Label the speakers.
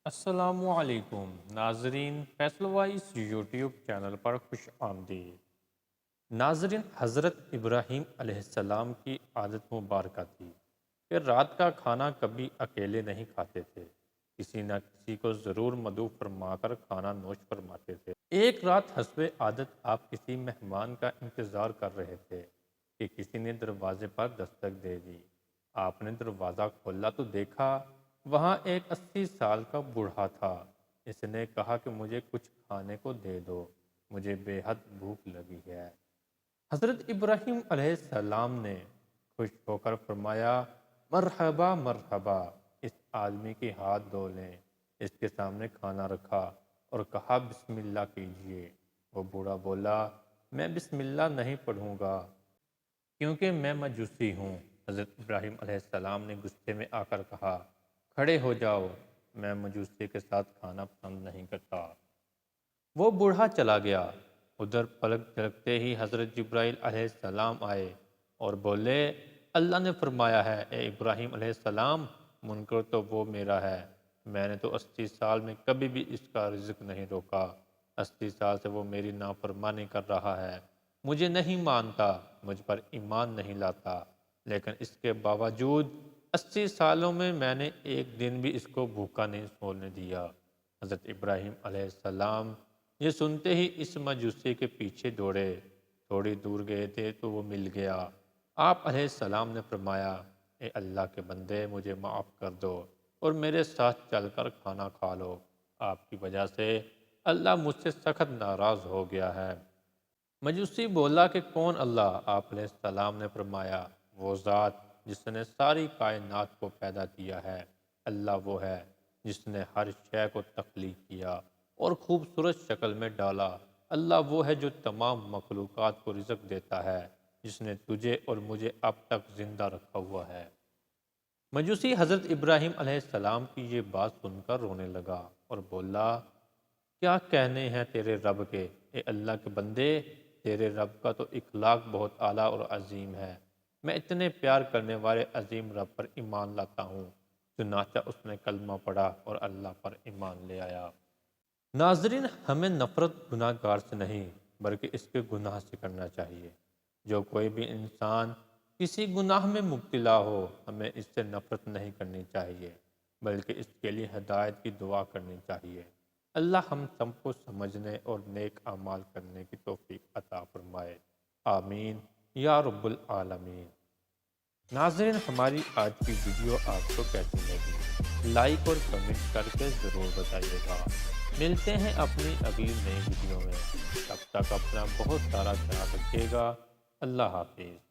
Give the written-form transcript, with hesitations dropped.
Speaker 1: السلام علیکم ناظرین، فیصل وائس یوٹیوب چینل پر خوش آمدید۔ ناظرین، حضرت ابراہیم علیہ السلام کی عادت مبارکہ تھی کہ رات کا کھانا کبھی اکیلے نہیں کھاتے تھے، کسی نہ کسی کو ضرور مدعو فرما کر کھانا نوش فرماتے تھے۔ ایک رات حسب عادت آپ کسی مہمان کا انتظار کر رہے تھے کہ کسی نے دروازے پر دستک دے دی۔ آپ نے دروازہ کھولا تو دیکھا وہاں ایک 80 سال کا بوڑھا تھا۔ اس نے کہا کہ مجھے کچھ کھانے کو دے دو، مجھے بے حد بھوک لگی ہے۔ حضرت ابراہیم علیہ السلام نے خوش ہو کر فرمایا، مرحبا مرحبا، اس آدمی کے ہاتھ دھو لیں۔ اس کے سامنے کھانا رکھا اور کہا بسم اللہ کیجئے۔ وہ بوڑھا بولا، میں بسم اللہ نہیں پڑھوں گا کیونکہ میں مجوسی ہوں۔ حضرت ابراہیم علیہ السلام نے غصے میں آ کر کہا، کھڑے ہو جاؤ، میں مجوسی کے ساتھ کھانا پسند نہیں کرتا۔ وہ بوڑھا چلا گیا۔ ادھر پلک جھلکتے ہی حضرت جبرائیل علیہ السلام آئے اور بولے، اللہ نے فرمایا ہے اے ابراہیم علیہ السلام، منکر تو وہ میرا ہے، میں نے تو 80 سال میں کبھی بھی اس کا رزق نہیں روکا، 80 سال سے وہ میری نافرمانی کر رہا ہے، مجھے نہیں مانتا، مجھ پر ایمان نہیں لاتا، لیکن اس کے باوجود 80 سالوں میں نے ایک دن بھی اس کو بھوکا نہیں سونے دیا۔ حضرت ابراہیم علیہ السلام یہ سنتے ہی اس مجوسی کے پیچھے دوڑے، تھوڑی دور گئے تھے تو وہ مل گیا۔ آپ علیہ السلام نے فرمایا، اے اللہ کے بندے، مجھے معاف کر دو اور میرے ساتھ چل کر کھانا کھا لو، آپ کی وجہ سے اللہ مجھ سے سخت ناراض ہو گیا ہے۔ مجوسی بولا کہ کون اللہ؟ آپ علیہ السلام نے فرمایا، وہ ذات جس نے ساری کائنات کو پیدا کیا ہے، اللہ وہ ہے جس نے ہر شے کو تخلیق کیا اور خوبصورت شکل میں ڈالا، اللہ وہ ہے جو تمام مخلوقات کو رزق دیتا ہے، جس نے تجھے اور مجھے اب تک زندہ رکھا ہوا ہے۔ مجوسی حضرت ابراہیم علیہ السلام کی یہ بات سن کر رونے لگا اور بولا، کیا کہنے ہیں تیرے رب کے، اے اللہ کے بندے، تیرے رب کا تو اخلاق بہت اعلیٰ اور عظیم ہے، میں اتنے پیار کرنے والے عظیم رب پر ایمان لاتا ہوں۔ چنانچہ اس نے کلمہ پڑھا اور اللہ پر ایمان لے آیا۔ ناظرین، ہمیں نفرت گناہ گار سے نہیں بلکہ اس کے گناہ سے کرنا چاہیے۔ جو کوئی بھی انسان کسی گناہ میں مبتلا ہو، ہمیں اس سے نفرت نہیں کرنی چاہیے بلکہ اس کے لیے ہدایت کی دعا کرنی چاہیے۔ اللہ ہم سب کو سمجھنے اور نیک اعمال کرنے کی توفیق عطا فرمائے، آمین یا رب العالمین۔ ناظرین، ہماری آج کی ویڈیو آپ کو کیسی لگی؟ لائک اور کمنٹ کر کے ضرور بتائیے گا۔ ملتے ہیں اپنی اگلی نئی ویڈیو میں، تب تک اپنا بہت سارا خیال رکھیے گا۔ اللہ حافظ۔